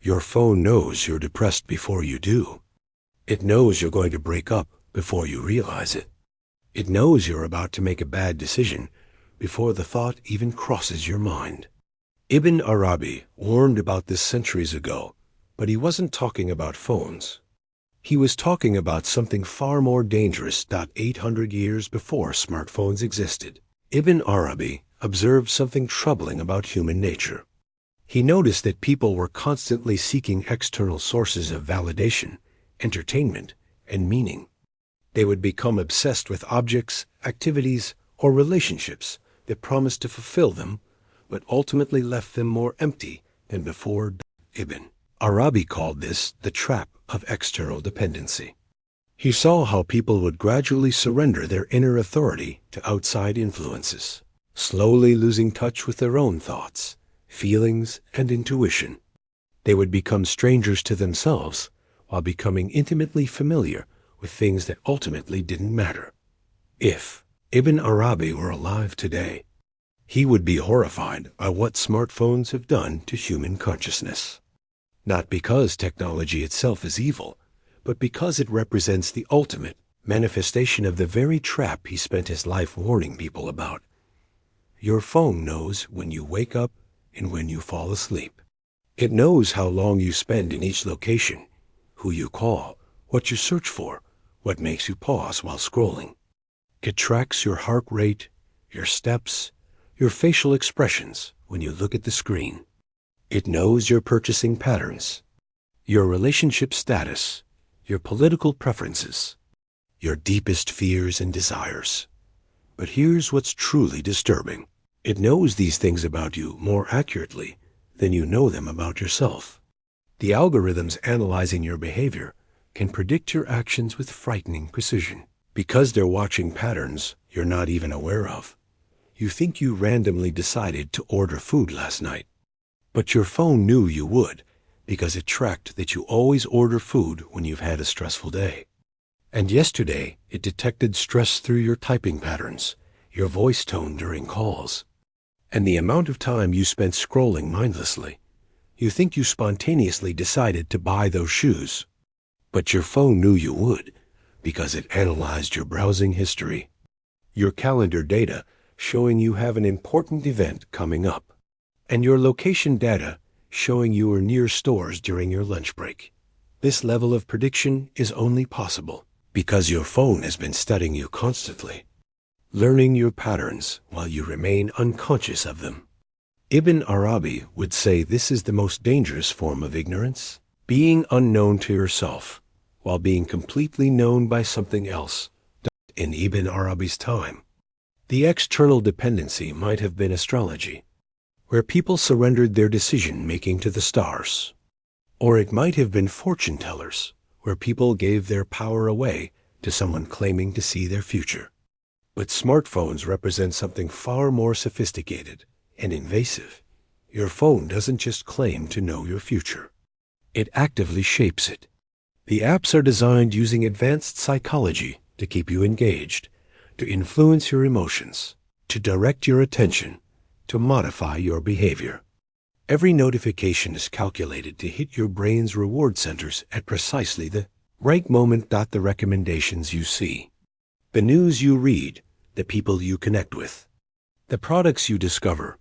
Your phone knows you're depressed before you do. It knows you're going to break up before you realize it. It knows you're about to make a bad decision before the thought even crosses your mind. Ibn Arabi warned about this centuries ago, but he wasn't talking about phones. He was talking about something far more dangerous. 800 years before smartphones existed, Ibn Arabi observed something troubling about human nature. He noticed that people were constantly seeking external sources of validation, entertainment, and meaning. They would become obsessed with objects, activities, or relationships that promised to fulfill them, but ultimately left them more empty than before. Ibn Arabi called this the trap of external dependency. He saw how people would gradually surrender their inner authority to outside influences, slowly losing touch with their own thoughts, feelings, and intuition. They would become strangers to themselves while becoming intimately familiar with things that ultimately didn't matter. If Ibn Arabi were alive today, he would be horrified by what smartphones have done to human consciousness. Not because technology itself is evil, but because it represents the ultimate manifestation of the very trap he spent his life warning people about. Your phone knows when you wake up and when you fall asleep. It knows how long you spend in each location, who you call, what you search for, what makes you pause while scrolling. It tracks your heart rate, your steps, your facial expressions when you look at the screen. It knows your purchasing patterns, your relationship status, your political preferences, your deepest fears and desires. But here's what's truly disturbing. It knows these things about you more accurately than you know them about yourself. The algorithms analyzing your behavior can predict your actions with frightening precision. Because they're watching patterns you're not even aware of. You think you randomly decided to order food last night, but your phone knew you would because it tracked that you always order food when you've had a stressful day. And yesterday, it detected stress through your typing patterns, your voice tone during calls, and the amount of time you spent scrolling mindlessly. You think you spontaneously decided to buy those shoes, but your phone knew you would because it analyzed your browsing history, your calendar data showing you have an important event coming up, and your location data showing you were near stores during your lunch break. This level of prediction is only possible because your phone has been studying you constantly, learning your patterns while you remain unconscious of them. Ibn Arabi would say this is the most dangerous form of ignorance, being unknown to yourself while being completely known by something else. In Ibn Arabi's time, the external dependency might have been astrology, where people surrendered their decision-making to the stars. Or it might have been fortune tellers, where people gave their power away to someone claiming to see their future. But smartphones represent something far more sophisticated and invasive. Your phone doesn't just claim to know your future. It actively shapes it. The apps are designed using advanced psychology to keep you engaged, to influence your emotions, to direct your attention, to modify your behavior. Every notification is calculated to hit your brain's reward centers at precisely the right moment. The recommendations you see, the news you read, the people you connect with, the products you discover,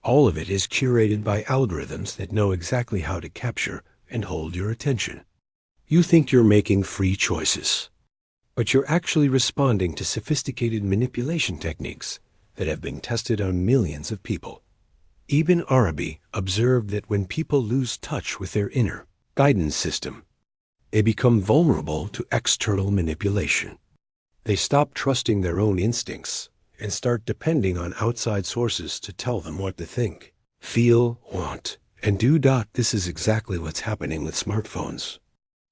all of it is curated by algorithms that know exactly how to capture and hold your attention. You think you're making free choices, but you're actually responding to sophisticated manipulation techniques that have been tested on millions of people. Ibn Arabi observed that when people lose touch with their inner guidance system, they become vulnerable to external manipulation. They stop trusting their own instincts and start depending on outside sources to tell them what to think, feel, want, and do. This is exactly what's happening with smartphones.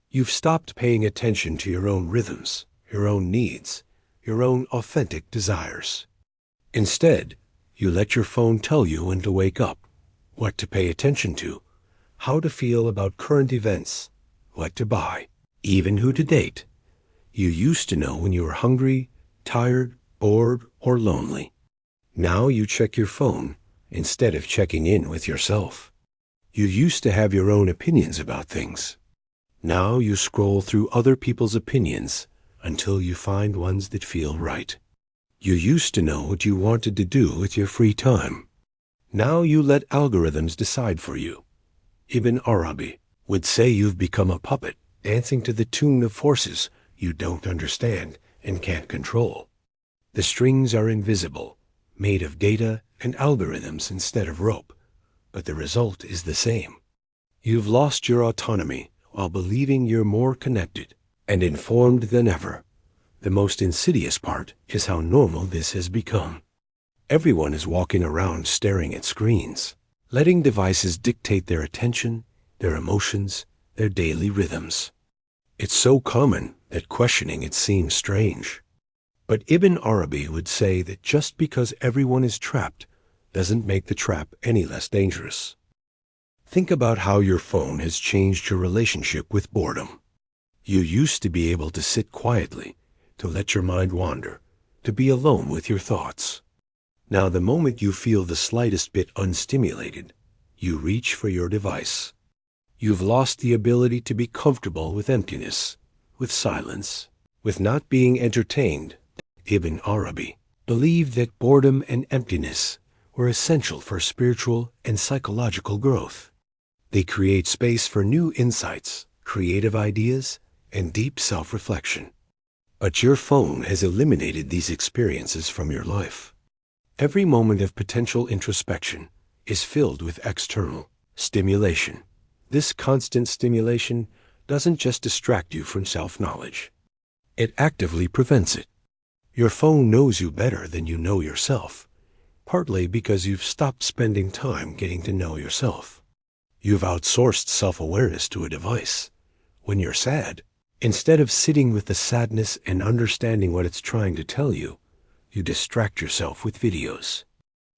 You've stopped paying attention to your own rhythms, your own needs, your own authentic desires. Instead, you let your phone tell you when to wake up, what to pay attention to, how to feel about current events, what to buy, even who to date. You used to know when you were hungry, tired, bored, or lonely. Now you check your phone instead of checking in with yourself. You used to have your own opinions about things. Now you scroll through other people's opinions until you find ones that feel right. You used to know what you wanted to do with your free time. Now you let algorithms decide for you. Ibn Arabi would say you've become a puppet, dancing to the tune of forces you don't understand and can't control. The strings are invisible, made of data and algorithms instead of rope, but the result is the same. You've lost your autonomy while believing you're more connected and informed than ever. The most insidious part is how normal this has become. Everyone is walking around staring at screens, letting devices dictate their attention, their emotions, their daily rhythms. It's so common that questioning it seems strange. But Ibn Arabi would say that just because everyone is trapped doesn't make the trap any less dangerous. Think about how your phone has changed your relationship with boredom. You used to be able to sit quietly, to let your mind wander, to be alone with your thoughts. Now, the moment you feel the slightest bit unstimulated, you reach for your device. You've lost the ability to be comfortable with emptiness, with silence, with not being entertained. Ibn Arabi believed that boredom and emptiness were essential for spiritual and psychological growth. They create space for new insights, creative ideas, and deep self-reflection. But your phone has eliminated these experiences from your life. Every moment of potential introspection is filled with external stimulation. This constant stimulation doesn't just distract you from self-knowledge. It actively prevents it. Your phone knows you better than you know yourself, partly because you've stopped spending time getting to know yourself. You've outsourced self-awareness to a device. When you're sad, instead of sitting with the sadness and understanding what it's trying to tell you, you distract yourself with videos.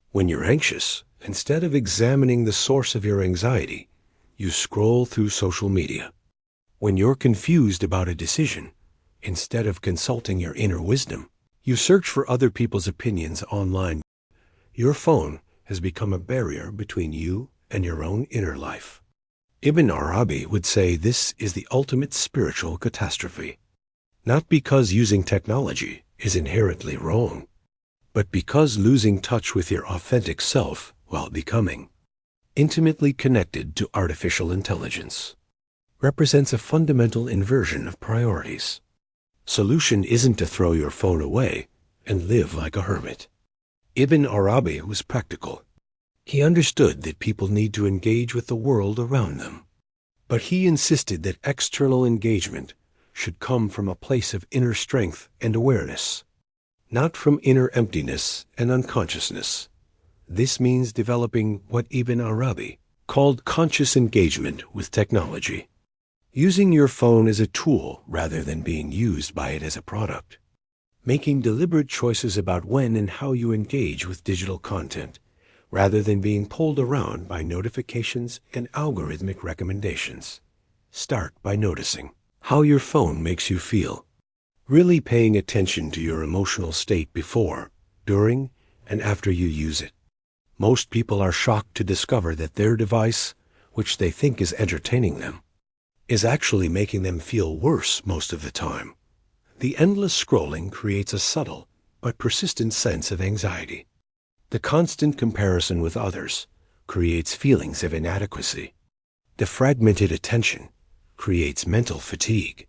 When you're anxious, instead of examining the source of your anxiety, you scroll through social media. When you're confused about a decision, instead of consulting your inner wisdom, you search for other people's opinions online. Your phone has become a barrier between you and your own inner life. Ibn Arabi would say this is the ultimate spiritual catastrophe. Not because using technology is inherently wrong, but because losing touch with your authentic self while becoming intimately connected to artificial intelligence represents a fundamental inversion of priorities. Solution isn't to throw your phone away and live like a hermit. Ibn Arabi was practical. He understood that people need to engage with the world around them. But he insisted that external engagement should come from a place of inner strength and awareness, not from inner emptiness and unconsciousness. This means developing what Ibn Arabi called conscious engagement with technology, using your phone as a tool rather than being used by it as a product, making deliberate choices about when and how you engage with digital content, rather than being pulled around by notifications and algorithmic recommendations. Start by noticing how your phone makes you feel, really paying attention to your emotional state before, during, and after you use it. Most people are shocked to discover that their device, which they think is entertaining them, is actually making them feel worse most of the time. The endless scrolling creates a subtle but persistent sense of anxiety. The constant comparison with others creates feelings of inadequacy. The fragmented attention creates mental fatigue.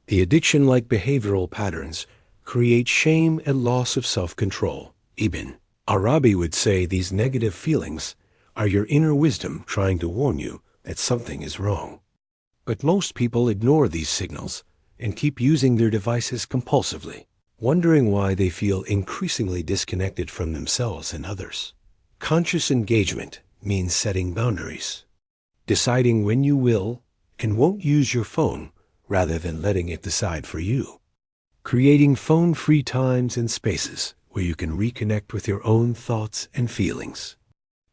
The addiction-like behavioral patterns create shame and loss of self-control. Ibn Arabi would say these negative feelings are your inner wisdom trying to warn you that something is wrong. But most people ignore these signals and keep using their devices compulsively, wondering why they feel increasingly disconnected from themselves and others. Conscious engagement means setting boundaries, deciding when you will and won't use your phone rather than letting it decide for you. Creating phone-free times and spaces where you can reconnect with your own thoughts and feelings.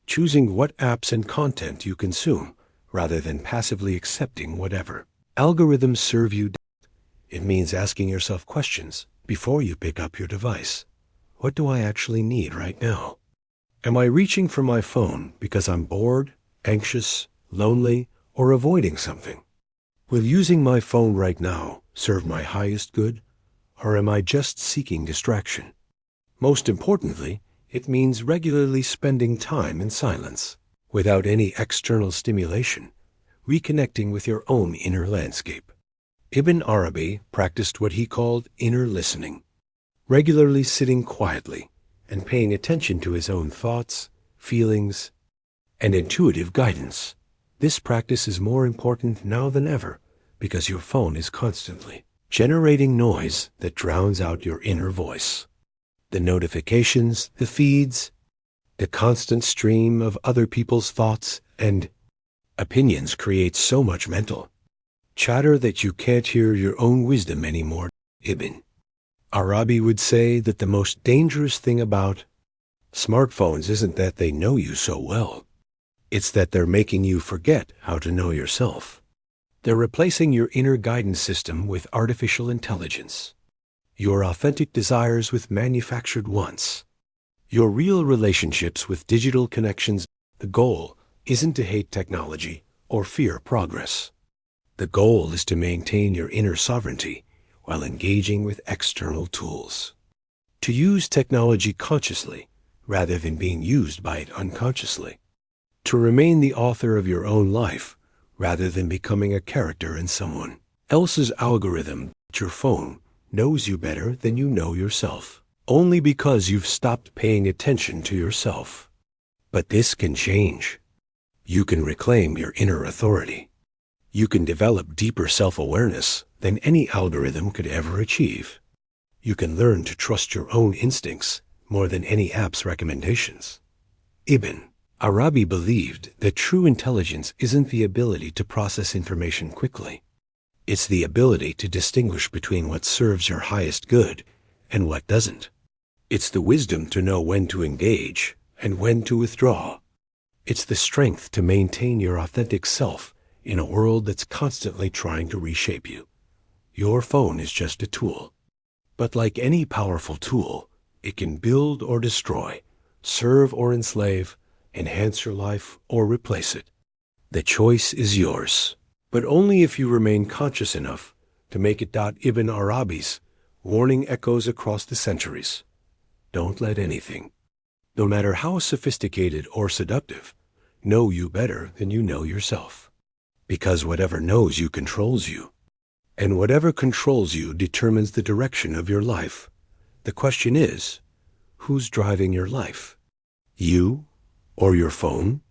Choosing what apps and content you consume rather than passively accepting whatever algorithms serve you. It means asking yourself questions before you pick up your device. What do I actually need right now? Am I reaching for my phone because I'm bored, anxious, lonely, or avoiding something? Will using my phone right now serve my highest good, or am I just seeking distraction? Most importantly, it means regularly spending time in silence, without any external stimulation, reconnecting with your own inner landscape. Ibn Arabi practiced what he called inner listening, regularly sitting quietly and paying attention to his own thoughts, feelings, and intuitive guidance. This practice is more important now than ever because your phone is constantly generating noise that drowns out your inner voice. The notifications, the feeds, the constant stream of other people's thoughts and opinions creates so much mental chatter that you can't hear your own wisdom anymore. Ibn Arabi would say that the most dangerous thing about smartphones isn't that they know you so well. It's that they're making you forget how to know yourself. They're replacing your inner guidance system with artificial intelligence, your authentic desires with manufactured wants, your real relationships with digital connections. The goal isn't to hate technology or fear progress. The goal is to maintain your inner sovereignty while engaging with external tools. To use technology consciously rather than being used by it unconsciously. To remain the author of your own life rather than becoming a character in someone else's algorithm. Your phone knows you better than you know yourself, only because you've stopped paying attention to yourself. But this can change. You can reclaim your inner authority. You can develop deeper self-awareness than any algorithm could ever achieve. You can learn to trust your own instincts more than any app's recommendations. Ibn Arabi believed that true intelligence isn't the ability to process information quickly. It's the ability to distinguish between what serves your highest good and what doesn't. It's the wisdom to know when to engage and when to withdraw. It's the strength to maintain your authentic self in a world that's constantly trying to reshape you. Your phone is just a tool. But like any powerful tool, it can build or destroy, serve or enslave, enhance your life or replace it. The choice is yours, but only if you remain conscious enough to make it. Ibn Arabi's warning echoes across the centuries. Don't let anything, no matter how sophisticated or seductive, know you better than you know yourself. Because whatever knows you controls you, and whatever controls you determines the direction of your life. The question is, who's driving your life? You or your phone?